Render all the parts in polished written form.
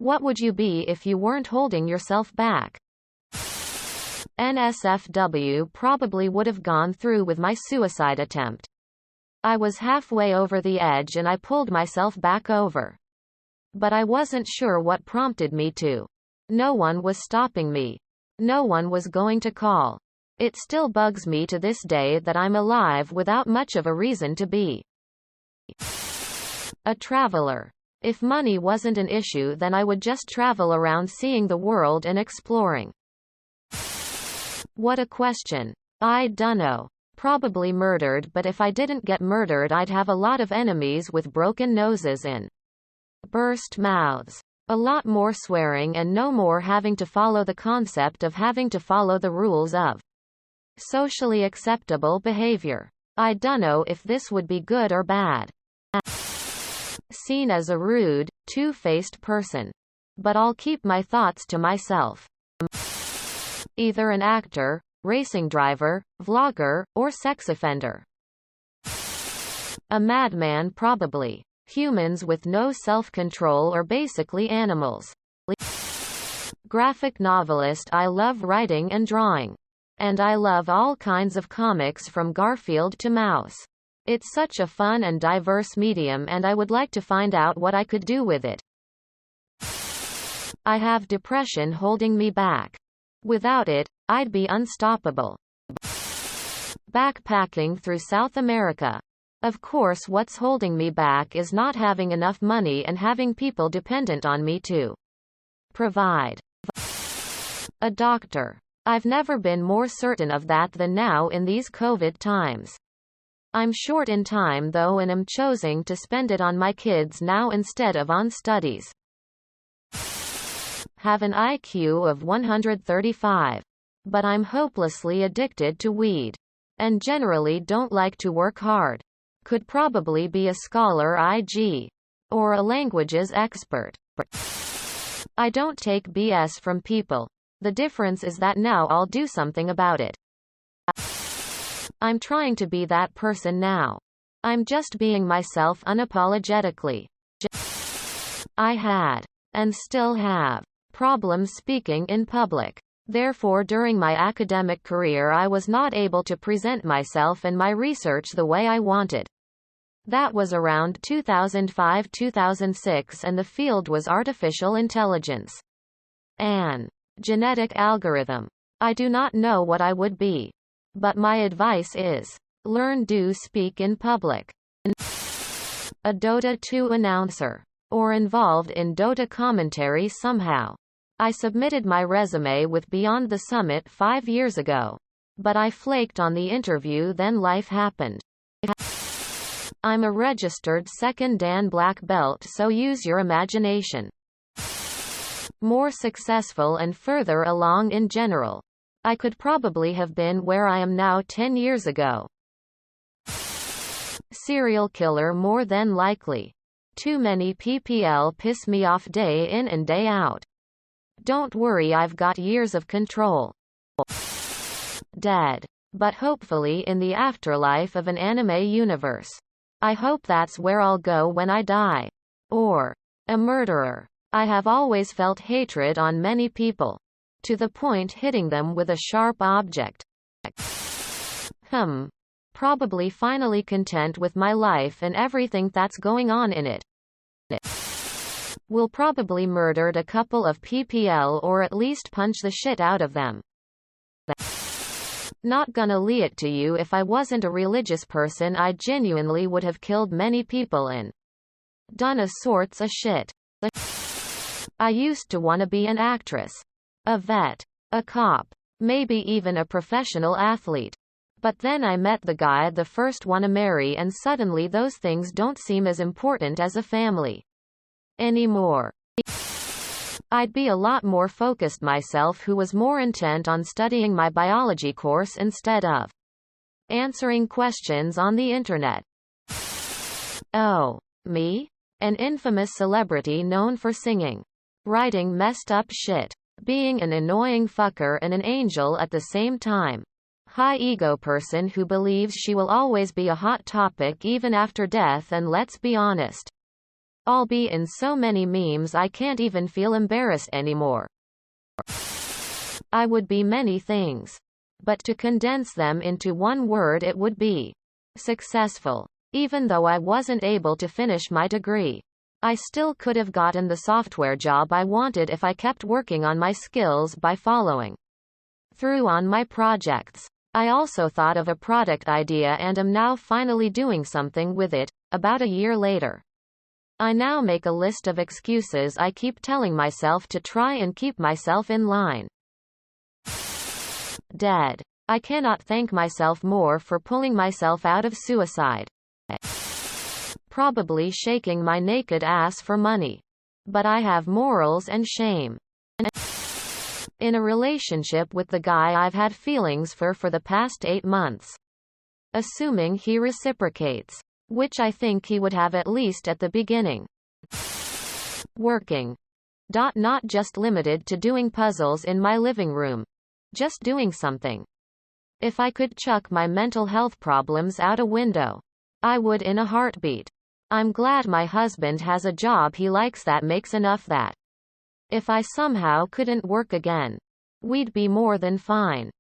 What would you be if you weren't holding yourself back? NSFW probably would have gone through with my suicide attempt. I was halfway over the edge and I pulled myself back over. But I wasn't sure what prompted me to. No one was stopping me. No one was going to call. It still bugs me to this day that I'm alive without much of a reason to be. A traveler. If money wasn't an issue, then I would just travel around seeing the world and exploring. What a question. I dunno. Probably murdered, but if I didn't get murdered I'd have a lot of enemies with broken noses and burst mouths. A lot more swearing and no more having to follow the concept of having to follow the rules of socially acceptable behavior. I dunno if this would be good or bad. Seen as a rude, two-faced person. But I'll keep my thoughts to myself. Either an actor, racing driver, vlogger, or sex offender. A madman probably. Humans with no self-control are basically animals. Graphic novelist. I love writing and drawing. And I love all kinds of comics from Garfield to Mouse. It's such a fun and diverse medium and I would like to find out what I could do with it. I have depression holding me back. Without it, I'd be unstoppable. Backpacking through South America. Of course, what's holding me back is not having enough money and having people dependent on me to provide. A doctor. I've never been more certain of that than now in these COVID times. I'm short in time though and am choosing to spend it on my kids now instead of on studies. Have an IQ of 135. But I'm hopelessly addicted to weed. And generally don't like to work hard. Could probably be a scholar IG. Or a languages expert. I don't take BS from people. The difference is that now I'll do something about it. I'm trying to be that person now. I'm just being myself unapologetically. I had, and still have, problems speaking in public. Therefore, during my academic career I was not able to present myself and my research the way I wanted. That was around 2005-2006 and the field was artificial intelligence. An genetic algorithm. I do not know what I would be. But my advice is, learn to speak in public. A Dota 2 announcer. Or involved in Dota commentary somehow. I submitted my resume with Beyond the Summit 5 years ago. But I flaked on the interview, then life happened. I'm a registered second Dan black belt, so use your imagination. More successful and further along in general. I could probably have been where I am now 10 years ago. Serial killer more than likely. Too many PPL piss me off day in and day out. Don't worry, I've got years of control. Dead. But hopefully in the afterlife of an anime universe. I hope that's where I'll go when I die. Or a murderer. I have always felt hatred on many people. To the point hitting them with a sharp object. Probably finally content with my life and everything that's going on in it. Will probably murdered a couple of PPL or at least punch the shit out of them. Not gonna lie it to you, if I wasn't a religious person I genuinely would have killed many people and done a sorts of shit. I used to wanna be an actress. A vet. A cop. Maybe even a professional athlete. But then I met the guy the first wanna marry and suddenly those things don't seem as important as a family anymore. I'd be a lot more focused myself, who was more intent on studying my biology course instead of answering questions on the internet. Oh, me? An infamous celebrity known for singing, writing messed up shit, being an annoying fucker and an angel at the same time. High ego person who believes she will always be a hot topic even after death, and let's be honest, I'll be in so many memes I can't even feel embarrassed anymore. I would be many things. But to condense them into one word, it would be successful. Even though I wasn't able to finish my degree, I still could have gotten the software job I wanted if I kept working on my skills by following through on my projects. I also thought of a product idea and am now finally doing something with it, about a year later. I now make a list of excuses I keep telling myself to try and keep myself in line. Dead. I cannot thank myself more for pulling myself out of suicide. Probably shaking my naked ass for money. But I have morals and shame. In a relationship with the guy I've had feelings for the past 8 months. Assuming he reciprocates. Which I think he would have at least at the beginning. Working. Not just limited to doing puzzles in my living room. Just doing something. If I could chuck my mental health problems out a window, I would in a heartbeat. I'm glad my husband has a job he likes that makes enough that if I somehow couldn't work again, we'd be more than fine.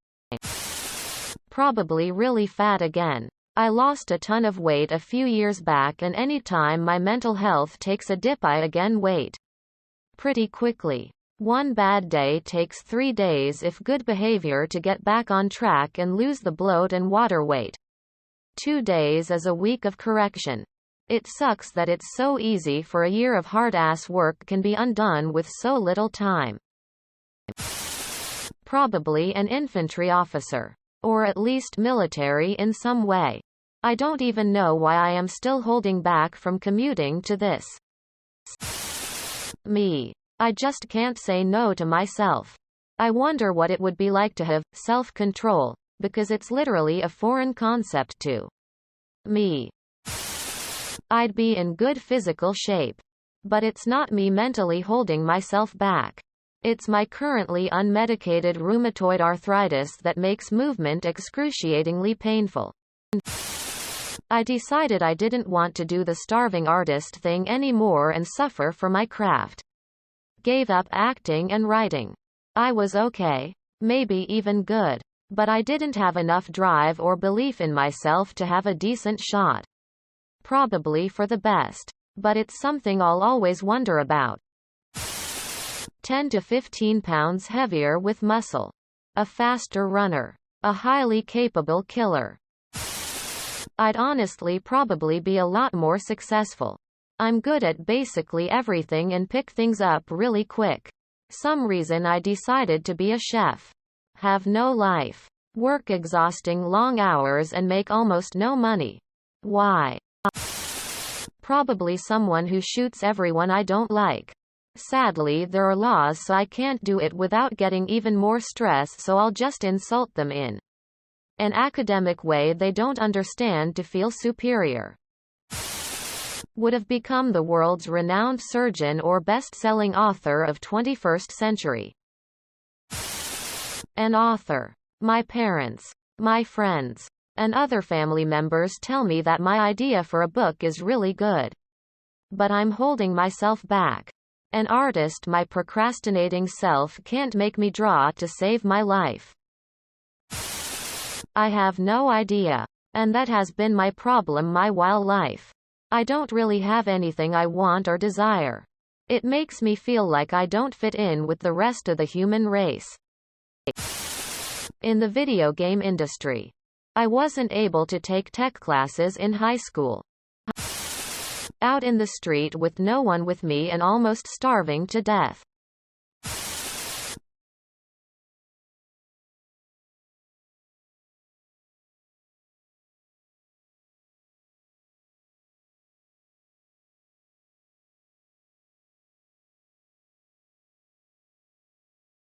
Probably really fat again. I lost a ton of weight a few years back, and anytime my mental health takes a dip I again weight pretty quickly. One bad day takes 3 days if good behavior to get back on track and lose the bloat and water weight. 2 days is a week of correction. It sucks that it's so easy for a year of hard-ass work can be undone with so little time. Probably an infantry officer. Or at least military in some way. I don't even know why I am still holding back from commuting to this. Me. I just can't say no to myself. I wonder what it would be like to have self-control, because it's literally a foreign concept to me. I'd be in good physical shape. But it's not me mentally holding myself back. It's my currently unmedicated rheumatoid arthritis that makes movement excruciatingly painful. I decided I didn't want to do the starving artist thing anymore and suffer for my craft. Gave up acting and writing. I was okay. Maybe even good. But I didn't have enough drive or belief in myself to have a decent shot. Probably for the best. But it's something I'll always wonder about. 10 to 15 pounds heavier with muscle. A faster runner. A highly capable killer. I'd honestly probably be a lot more successful. I'm good at basically everything and pick things up really quick. Some reason I decided to be a chef. Have no life. Work exhausting long hours and make almost no money. Why? Probably someone who shoots everyone I don't like. Sadly, there are laws, so I can't do it without getting even more stress, so I'll just insult them in an academic way they don't understand to feel superior. Would have become the world's renowned surgeon or best-selling author of 21st century. An author. My parents, my friends, and other family members tell me that my idea for a book is really good. But I'm holding myself back. An artist, my procrastinating self can't make me draw to save my life. I have no idea. And that has been my problem my whole life. I don't really have anything I want or desire. It makes me feel like I don't fit in with the rest of the human race. In the video game industry. I wasn't able to take tech classes in high school. Out in the street with no one with me and almost starving to death.